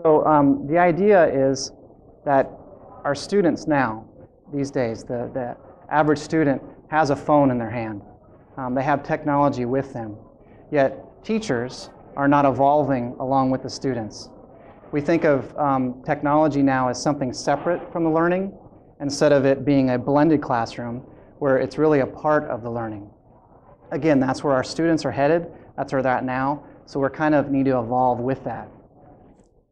So the idea is that our students now, these days, the average student has a phone in their hand. They have technology with them. Yet teachers are not evolving along with the students. We think of technology now as something separate from the learning instead of it being a blended classroom where it's really a part of the learning. Again, that's where our students are headed. That's where they're at now. So we're kind of need to evolve with that.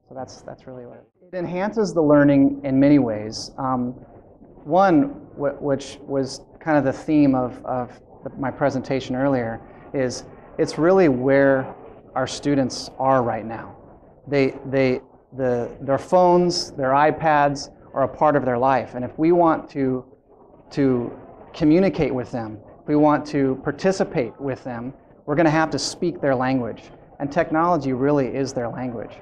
So that's really what it enhances the learning in many ways. One, which was kind of the theme of my presentation earlier, is it's really where our students are right now. Their phones, their iPads are a part of their life, and if we want to communicate with them, if we want to participate with them, we're going to have to speak their language, and technology really is their language.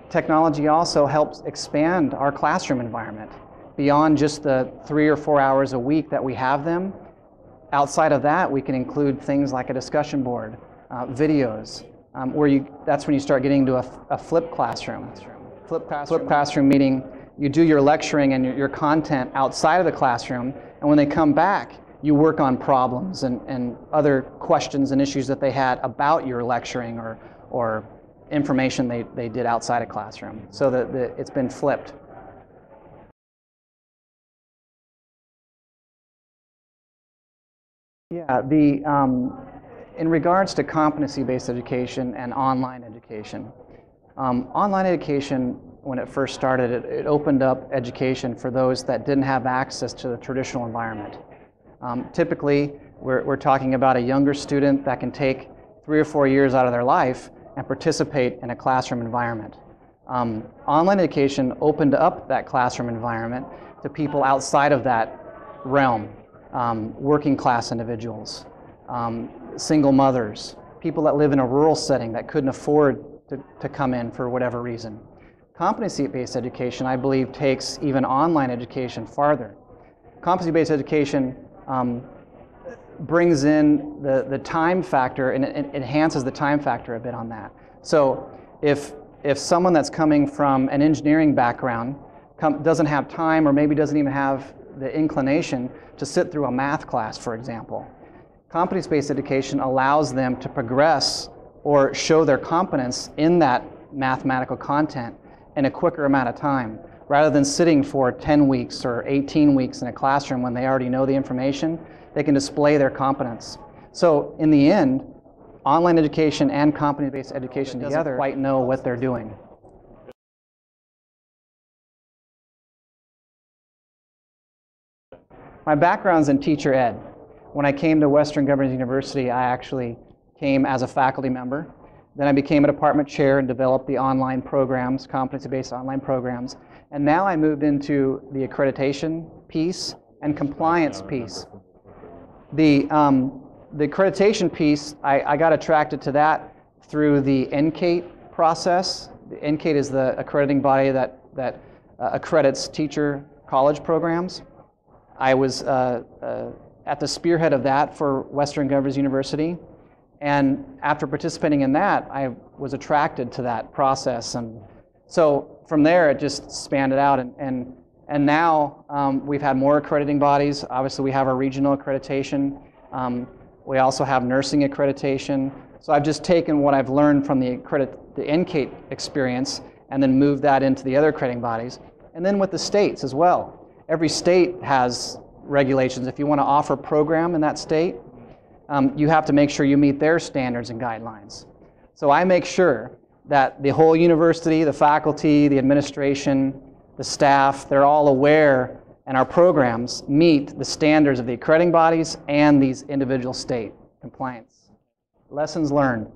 Technology also helps expand our classroom environment beyond just the 3 or 4 hours a week that we have them. Outside of that, we can include things like a discussion board, videos, that's when you start getting to a flipped classroom. Flipped classroom meaning you do your lecturing and your content outside of the classroom, and when they come back, you work on problems and other questions and issues that they had about your lecturing or information they did outside of classroom. So that it's been flipped. Yeah, in regards to competency-based education and online education, when it first started, it opened up education for those that didn't have access to the traditional environment. Typically, we're talking about a younger student that can take 3 or 4 years out of their life and participate in a classroom environment. Online education opened up that classroom environment to people outside of that realm, working class individuals, single mothers, people that live in a rural setting that couldn't afford to come in for whatever reason. Competency-based education, I believe, takes even online education farther. Competency-based education brings in the time factor and it enhances the time factor a bit on that. So if someone that's coming from an engineering background doesn't have time or maybe doesn't even have the inclination to sit through a math class, for example, competency-based education allows them to progress or show their competence in that mathematical content in a quicker amount of time, rather than sitting for 10 weeks or 18 weeks in a classroom when they already know the information. They can display their competence. So in the end, online education and competency-based education together quite know what they're doing. My background's in teacher ed. When I came to Western Governors University, I actually came as a faculty member. Then I became a department chair and developed the online programs, competency-based online programs. And now I moved into the accreditation piece and compliance piece. The accreditation piece, I got attracted to that through the NCATE process. The NCATE is the accrediting body that accredits teacher college programs. I was at the spearhead of that for Western Governors University. And after participating in that, I was attracted to that process. And so from there, it just expanded out. And now we've had more accrediting bodies. Obviously, we have our regional accreditation. We also have nursing accreditation. So I've just taken what I've learned from the NCATE experience and then moved that into the other accrediting bodies. And then with the states as well. Every state has regulations. If you want to offer a program in that state, you have to make sure you meet their standards and guidelines. So I make sure that the whole university, the faculty, the administration, the staff, they're all aware and our programs meet the standards of the accrediting bodies and these individual state compliance. Lessons learned.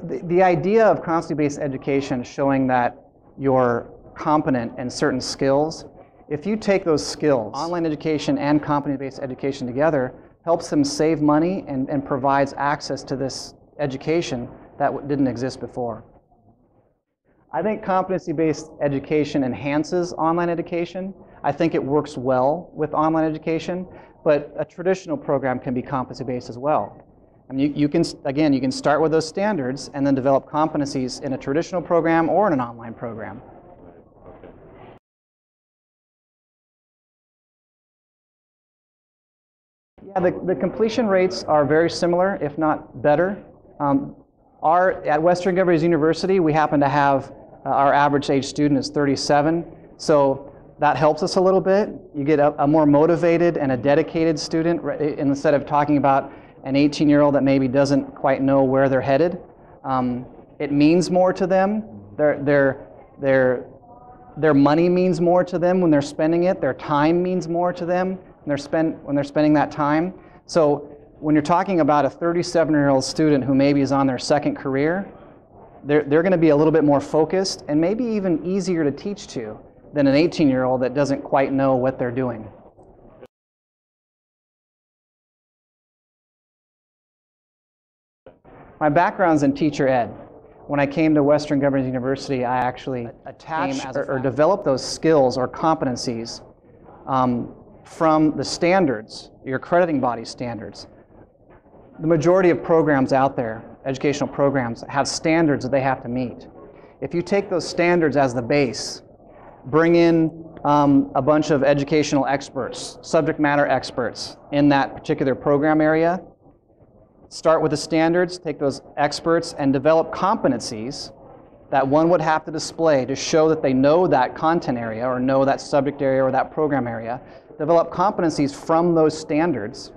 The idea of competency-based education is showing that you're competent in certain skills. If you take those skills, online education and competency-based education together, helps them save money and provides access to this education that didn't exist before. I think competency-based education enhances online education. I think it works well with online education, but a traditional program can be competency-based as well. I mean, you can, again, you can start with those standards and then develop competencies in a traditional program or in an online program. Yeah, the completion rates are very similar, if not better. At Western Governors University, we happen to have our average age student is 37, so that helps us a little bit. You get a more motivated and a dedicated student instead of talking about an 18-year-old that maybe doesn't quite know where they're headed. It means more to them. Their money means more to them when they're spending it. Their time means more to them when they're spending that time. So when you're talking about a 37-year-old student who maybe is on their second career, they're going to be a little bit more focused and maybe even easier to teach to than an 18-year-old that doesn't quite know what they're doing. My background's in teacher ed. When I came to Western Governors University, I actually attached or developed those skills or competencies from the standards, your accrediting body standards. The majority of programs out there, educational programs, have standards that they have to meet. If you take those standards as the base, bring in a bunch of educational experts, subject matter experts in that particular program area, start with the standards, take those experts, and develop competencies that one would have to display to show that they know that content area or know that subject area or that program area. Develop competencies from those standards.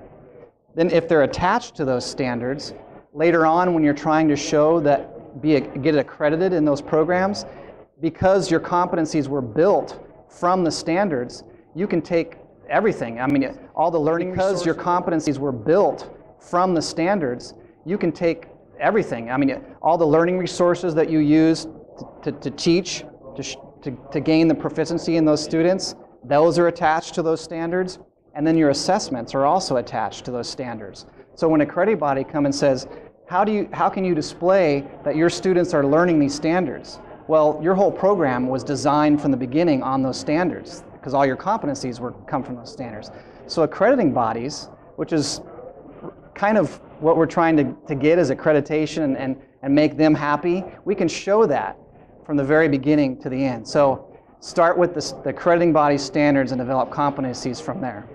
Then if they're attached to those standards, later on when you're trying to show that, get accredited in those programs, because your competencies were built from the standards, you can take everything. I mean, all the learning, because your competencies were built from the standards, you can take everything. I mean, all the learning resources that you use to teach, to gain the proficiency in those students, those are attached to those standards, and then your assessments are also attached to those standards. So when a accrediting body comes and says, how can you display that your students are learning these standards? Well, your whole program was designed from the beginning on those standards, because all your competencies come from those standards. So accrediting bodies, which is kind of what we're trying to get as accreditation and make them happy, we can show that from the very beginning to the end. So start with the accrediting body standards and develop competencies from there.